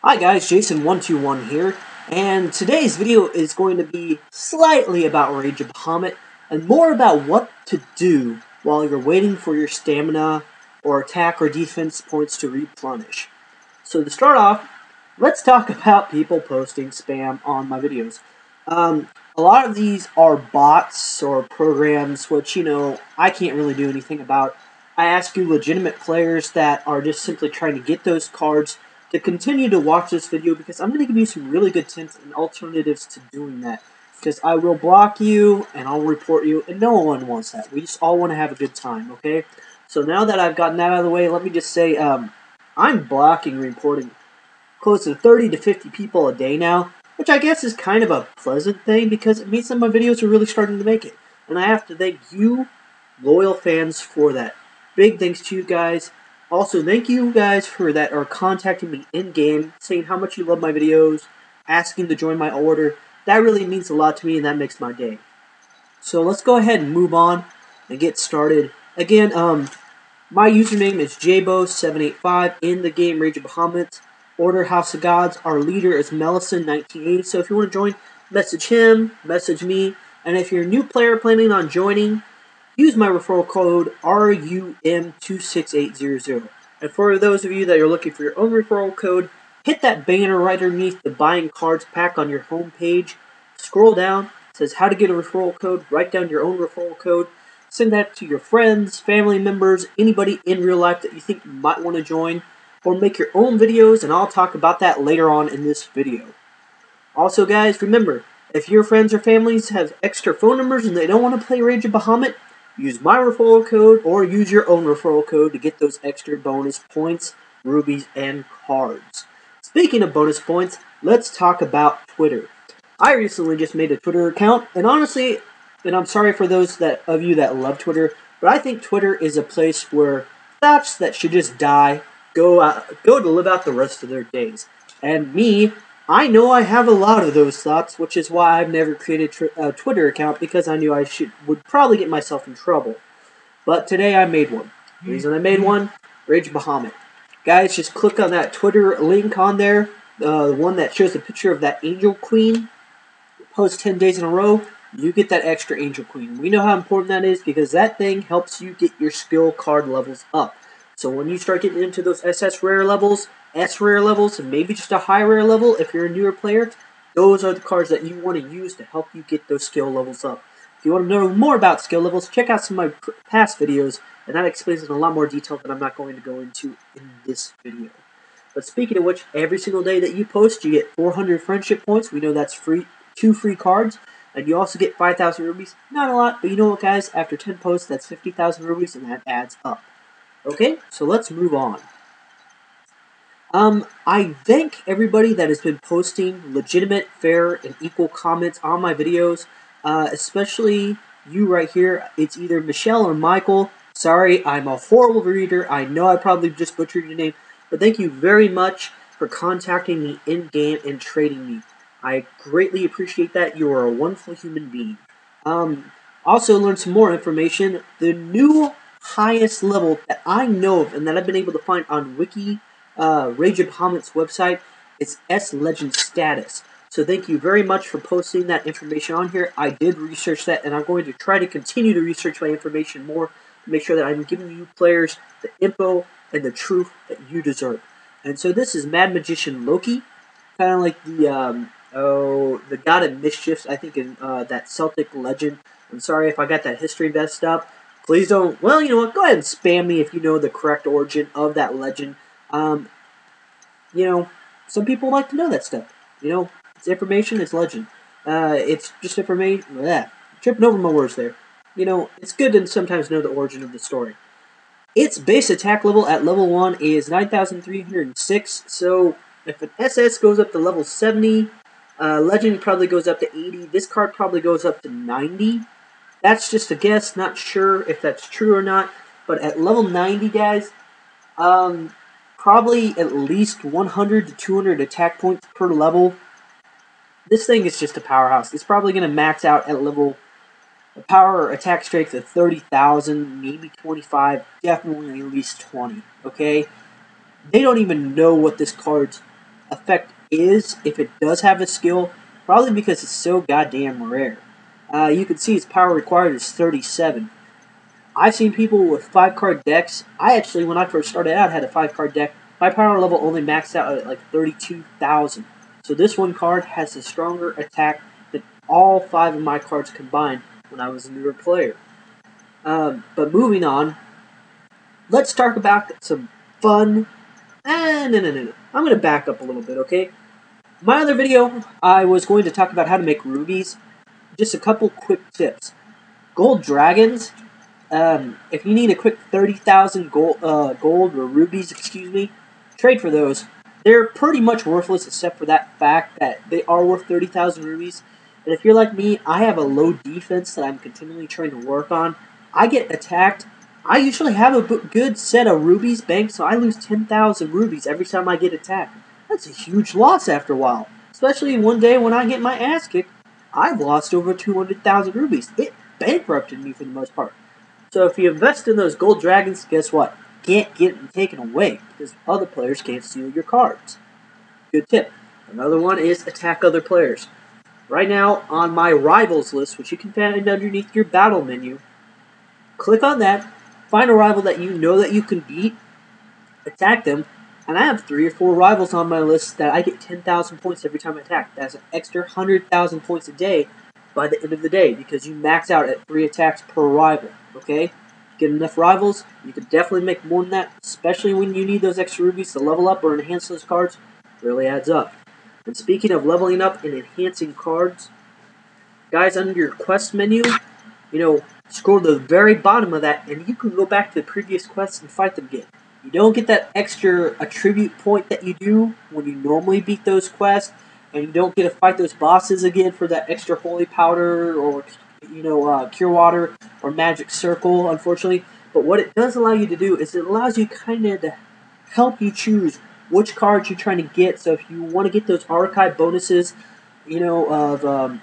Hi guys, Jayson121 here, and today's video is going to be slightly about Rage of Bahamut, and more about what to do while you're waiting for your stamina or attack or defense points to replenish. So to start off, let's talk about people posting spam on my videos. A lot of these are bots or programs which, I can't really do anything about. I ask you legitimate players that are just simply trying to get those cards to continue to watch this video, because I'm going to give you some really good tips and alternatives to doing that. Because I will block you and I'll report you, and no one wants that. We just all want to have a good time, okay? So now that I've gotten that out of the way, let me just say I'm blocking and reporting close to 30 to 50 people a day now, which I guess is kind of a pleasant thing because it means that my videos are really starting to make it. And I have to thank you, loyal fans, for that. Big thanks to you guys. Also, thank you guys for that are contacting me in-game, saying how much you love my videos, asking to join my order. That really means a lot to me, and that makes my day. So let's go ahead and move on and get started. Again, my username is Jaybo785 in the game Rage of Bahamut. Order House of Gods. Our leader is Mellison1980. So if you want to join, message him, message me. And if you're a new player planning on joining, use my referral code RUM26800. And for those of you that are looking for your own referral code, hit that banner right underneath the Buying Cards pack on your home page. Scroll down. It says how to get a referral code. Write down your own referral code. Send that to your friends, family members, anybody in real life that you think might want to join. Or make your own videos, and I'll talk about that later on in this video. Also, guys, remember, if your friends or families have extra phone numbers and they don't want to play Rage of Bahamut, use my referral code or use your own referral code to get those extra bonus points, rubies, and cards. Speaking of bonus points, let's talk about Twitter. I recently just made a Twitter account, and honestly, and I'm sorry for those of you that love Twitter, but I think Twitter is a place where thoughts that should just die go to live out the rest of their days. And me, I know I have a lot of those thoughts, which is why I've never created a Twitter account, because I knew I would probably get myself in trouble. But today I made one. The reason I made one, Rage Bahamut. Guys, just click on that Twitter link on there, the one that shows the picture of that Angel Queen. Post 10 days in a row, you get that extra Angel Queen. We know how important that is, because that thing helps you get your skill card levels up. So when you start getting into those SS rare levels, S rare levels, and maybe just a high rare level if you're a newer player, those are the cards that you want to use to help you get those skill levels up. If you want to know more about skill levels, check out some of my past videos, and that explains it in a lot more detail that I'm not going to go into in this video. But speaking of which, every single day that you post, you get 400 friendship points. We know that's free, 2 free cards, and you also get 5,000 rubies. Not a lot, but you know what, guys? After 10 posts, that's 50,000 rubies, and that adds up. Okay, so let's move on. I thank everybody that has been posting legitimate, fair, and equal comments on my videos, especially you right here. It's either Michelle or Michael. Sorry, I'm a horrible reader. I know I probably just butchered your name, but thank you very much for contacting me in-game and trading me. I greatly appreciate that. You are a wonderful human being. Also learned some more information. The new highest level that I know of and that I've been able to find on Wiki, Rage of Bahamut's website, is S Legend status. So thank you very much for posting that information on here. I did research that, and I'm going to try to continue to research my information more to make sure that I'm giving you players the info and the truth that you deserve. And so this is Mad Magician Loki, kind of like the the God of Mischiefs, I think, in that Celtic legend. I'm sorry if I got that history messed up. Please don't, well, you know what, go ahead and spam me if you know the correct origin of that legend. Some people like to know that stuff. It's information, it's legend. It's just information, tripping over my words there. It's good to sometimes know the origin of the story. Its base attack level at level 1 is 9,306, so if an SS goes up to level 70, legend probably goes up to 80, this card probably goes up to 90. That's just a guess, not sure if that's true or not, but at level 90, guys, probably at least 100 to 200 attack points per level. This thing is just a powerhouse. It's probably going to max out at level, a power attack strength of 30,000, maybe 25, definitely at least 20, okay? They don't even know what this card's effect is, if it does have a skill, probably because it's so goddamn rare. You can see its power required is 37. I've seen people with 5-card decks. I actually, when I first started out, had a 5-card deck. My power level only maxed out at like 32,000. So this one card has a stronger attack than all 5 of my cards combined when I was a newer player. But moving on, let's talk about some fun. No. I'm going to back up a little bit, okay? My other video, I was going to talk about how to make rubies. Just a couple quick tips. Gold dragons. If you need a quick 30,000 gold or rubies, trade for those. They're pretty much worthless except for that fact that they are worth 30,000 rubies. And if you're like me, I have a low defense that I'm continually trying to work on. I get attacked. I usually have a good set of rubies banked, so I lose 10,000 rubies every time I get attacked. That's a huge loss after a while. Especially one day when I get my ass kicked, I've lost over 200,000 rubies. It bankrupted me for the most part. So if you invest in those gold dragons, guess what? You can't get them taken away because other players can't steal your cards. Good tip. Another one is attack other players. Right now on my rivals list, which you can find underneath your battle menu, click on that, find a rival that you know that you can beat, attack them, and I have 3 or 4 rivals on my list that I get 10,000 points every time I attack. That's an extra 100,000 points a day by the end of the day because you max out at 3 attacks per rival, okay? Get enough rivals, you can definitely make more than that, especially when you need those extra rubies to level up or enhance those cards. It really adds up. And speaking of leveling up and enhancing cards, guys, under your quest menu, scroll to the very bottom of that, and you can go back to the previous quests and fight them again. You don't get that extra attribute point that you do when you normally beat those quests, and you don't get to fight those bosses again for that extra holy powder or, cure water or magic circle, unfortunately. But what it does allow you to do is it allows you kind of to help you choose which cards you're trying to get. So if you want to get those archive bonuses, of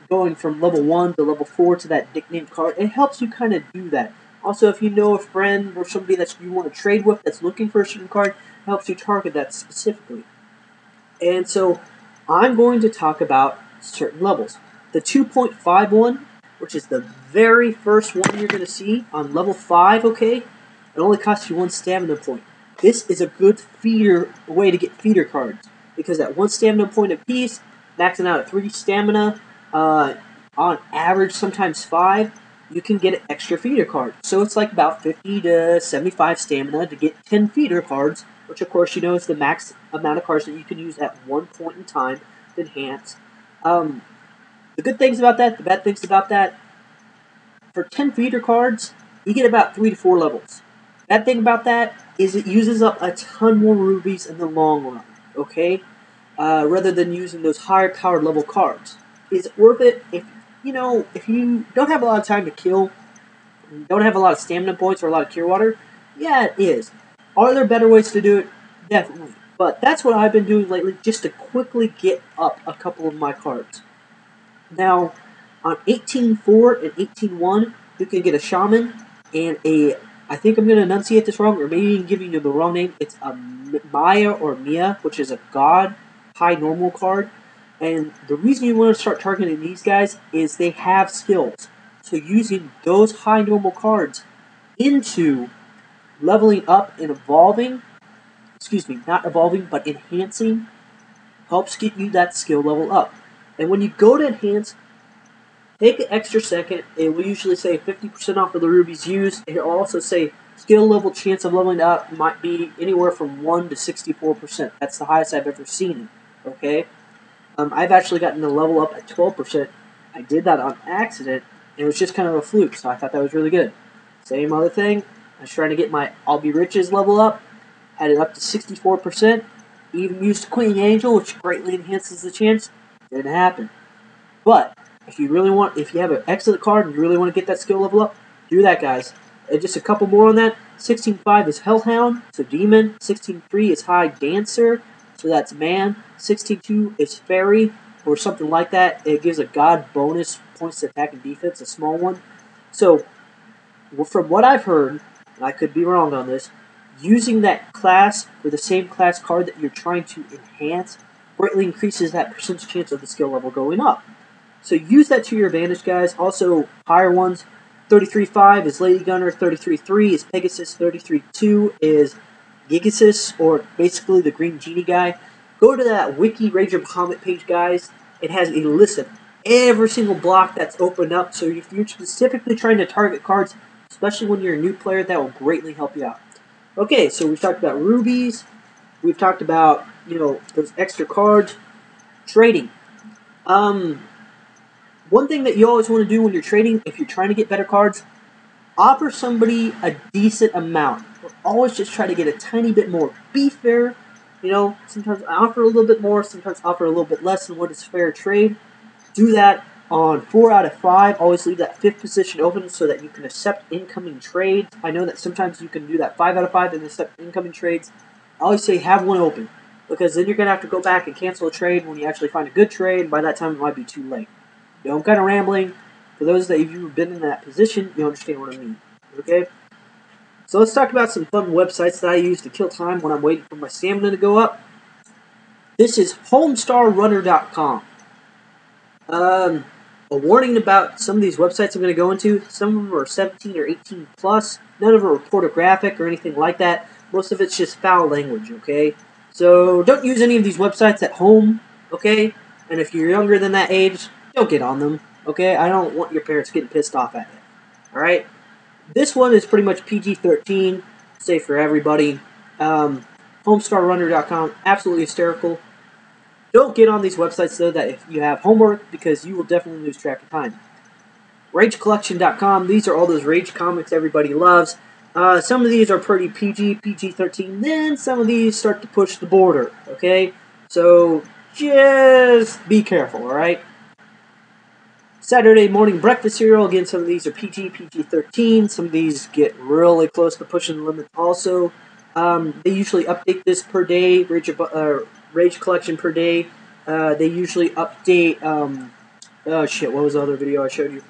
going from level 1 to level 4 to that nickname card, it helps you kind of do that. Also, if you know a friend or somebody that you want to trade with that's looking for a certain card, it helps you target that specifically. And so, I'm going to talk about certain levels. The 2.5 one, which is the very first one you're going to see on level 5, okay? It only costs you 1 stamina point. This is a good way to get feeder cards, because at 1 stamina point apiece, maxing out at 3 stamina, on average sometimes 5, you can get an extra feeder card. So it's like about 50 to 75 stamina to get 10 feeder cards, which of course is the max amount of cards that you can use at one point in time to enhance. The good things about that, the bad things about that, for 10 feeder cards, you get about 3 to 4 levels. Bad thing about that is it uses up a ton more rubies in the long run, okay? Rather than using those higher powered level cards. Is it worth it? If you don't have a lot of time to kill, don't have a lot of stamina points or a lot of cure water, yeah, it is. Are there better ways to do it? Definitely. But that's what I've been doing lately, just to quickly get up a couple of my cards. Now, on 18.4 and 18.1, you can get a Shaman and I think I'm going to enunciate this wrong, or maybe I'm giving you the wrong name. It's a Maya or Mia, which is a God high normal card. And the reason you want to start targeting these guys is they have skills. So using those high normal cards into leveling up and evolving, not evolving, but enhancing, helps get you that skill level up. And when you go to enhance, take an extra second. It will usually say 50% off of the rubies used. It will also say skill level chance of leveling up might be anywhere from 1 to 64%. That's the highest I've ever seen it, okay? I've actually gotten to level up at 12%. I did that on accident, and it was just kind of a fluke, so I thought that was really good. Same other thing, I was trying to get my I'll Be Riches level up, had it up to 64%, even used Queen Angel, which greatly enhances the chance. Didn't happen. But, if you have an excellent card and you really want to get that skill level up, do that, guys. And just a couple more on that. 16.5 is Hellhound, so Demon. 16.3 is High Dancer, so that's Man. 16.2 is Fairy, or something like that. It gives a God bonus, points to attack and defense, a small one. So, from what I've heard, and I could be wrong on this, using that class or the same class card that you're trying to enhance greatly increases that percentage chance of the skill level going up. So use that to your advantage, guys. Also, higher ones, 33.5 is Lady Gunner, 33.3 is Pegasus, 33.2 is Gigasus, or basically the Green Genie guy. Go to that Wiki Ranger Bahamut page, guys. It has a list of every single block that's opened up. So if you're specifically trying to target cards, especially when you're a new player, that will greatly help you out. Okay, so we've talked about rubies. We've talked about, those extra cards. Trading. One thing that you always want to do when you're trading, if you're trying to get better cards, offer somebody a decent amount. Always just try to get a tiny bit more. Be fair. Sometimes offer a little bit more, sometimes offer a little bit less than what is fair trade. Do that on 4 out of 5. Always leave that 5th position open so that you can accept incoming trades. I know that sometimes you can do that 5 out of 5 and accept incoming trades. I always say have one open, because then you're going to have to go back and cancel a trade when you actually find a good trade. By that time, it might be too late. I'm kind of rambling. For those that you've been in that position, you understand what I mean. Okay? So let's talk about some fun websites that I use to kill time when I'm waiting for my stamina to go up. This is homestarrunner.com. A warning about some of these websites I'm going to go into. Some of them are 17 or 18 plus. None of them are pornographic or anything like that. Most of it's just foul language, okay? So don't use any of these websites at home, okay? And if you're younger than that age, don't get on them, okay? I don't want your parents getting pissed off at you, alright? This one is pretty much PG-13, safe for everybody. Homestarrunner.com, absolutely hysterical. Don't get on these websites, though, that if you have homework, because you will definitely lose track of time. RageCollection.com, these are all those Rage comics everybody loves. Some of these are pretty PG, PG-13, then some of these start to push the border, okay? So, just be careful, alright? Saturday morning breakfast cereal, again, some of these are PG, PG-13, some of these get really close to pushing the limits also. They usually update this per day, Rage Collection per day. They usually update, oh shit, what was the other video I showed you?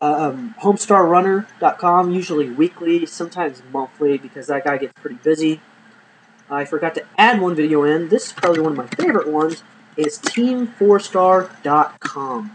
Homestarrunner.com, usually weekly, sometimes monthly, because that guy gets pretty busy. I forgot to add one video in. This is probably one of my favorite ones, is Team4Star.com.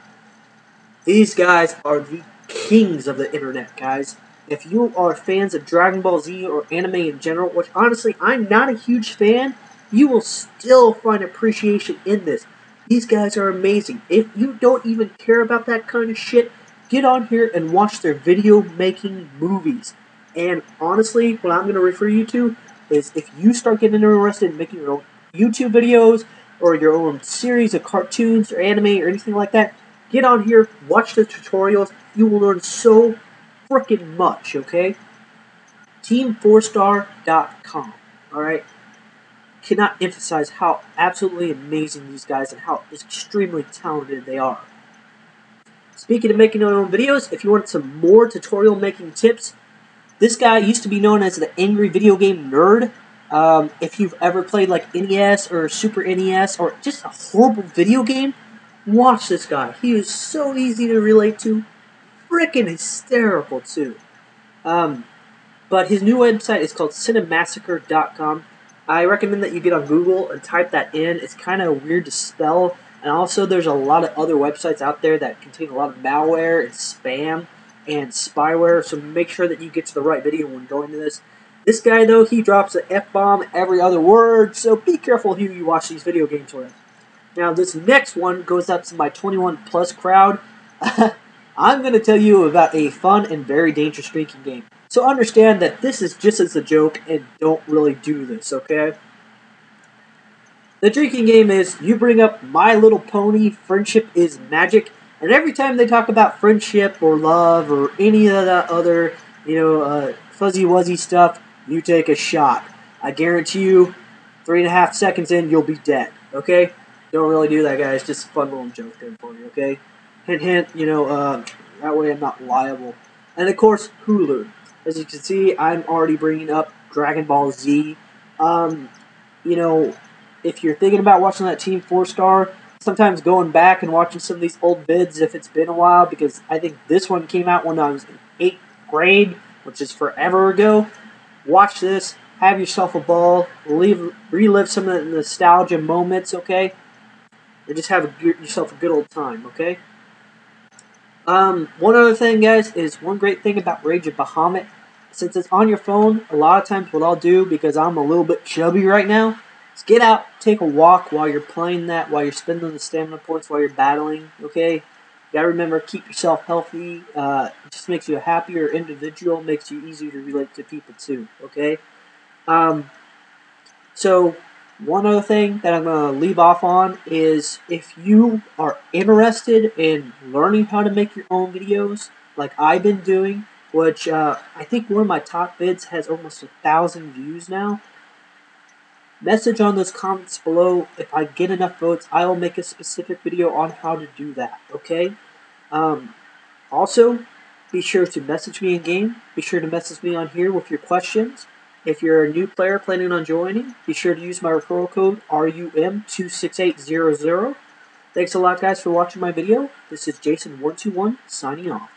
These guys are the kings of the internet, guys. If you are fans of Dragon Ball Z or anime in general, which honestly I'm not a huge fan, you will still find appreciation in this. These guys are amazing. If you don't even care about that kind of shit, get on here and watch their video making movies. And honestly, what I'm going to refer you to is if you start getting interested in making your own YouTube videos or your own series of cartoons or anime or anything like that, get on here, watch the tutorials. You will learn so freaking much, okay? Team4Star.com, alright? Cannot emphasize how absolutely amazing these guys and how extremely talented they are. Speaking of making your own videos, if you want some more tutorial making tips, this guy used to be known as the Angry Video Game Nerd. If you've ever played like NES or Super NES or just a horrible video game, watch this guy. He is so easy to relate to. Freaking hysterical, too. But his new website is called Cinemassacre.com. I recommend that you get on Google and type that in. It's kind of weird to spell. And also, there's a lot of other websites out there that contain a lot of malware and spam and spyware. So make sure that you get to the right video when going to this. This guy, though, he drops an F-bomb every other word. So be careful who you watch these video games with. Now, this next one goes out to my 21-plus crowd. I'm going to tell you about a fun and very dangerous drinking game. So understand that this is just as a joke and don't really do this, okay? The drinking game is, you bring up My Little Pony, Friendship is Magic, and every time they talk about friendship or love or any of that other, fuzzy-wuzzy stuff, you take a shot. I guarantee you, 3.5 seconds in, you'll be dead, okay? Don't really do that, guys. Just a fun little joke there for you, okay? Hint, hint, that way I'm not liable. And, of course, Hulu. As you can see, I'm already bringing up Dragon Ball Z. If you're thinking about watching that Team 4-Star, sometimes going back and watching some of these old vids if it's been a while, because I think this one came out when I was in 8th grade, which is forever ago. Watch this. have yourself a ball, relive some of the nostalgia moments, okay? Or just have yourself a good old time, okay? One other thing, guys, is one great thing about Rage of Bahamut. Since it's on your phone, a lot of times what I'll do, because I'm a little bit chubby right now, is get out, take a walk while you're playing that, while you're spending the stamina points, while you're battling, okay? You gotta remember, keep yourself healthy. It just makes you a happier individual, makes you easier to relate to people too, okay? So, one other thing that I'm going to leave off on is if you are interested in learning how to make your own videos, like I've been doing, which I think one of my top vids has almost 1,000 views now, message on those comments below. If I get enough votes, I will make a specific video on how to do that, okay? Also, be sure to message me in game. Be sure to message me on here with your questions. If you're a new player planning on joining, be sure to use my referral code RUM26800. Thanks a lot, guys, for watching my video. This is Jayson121 signing off.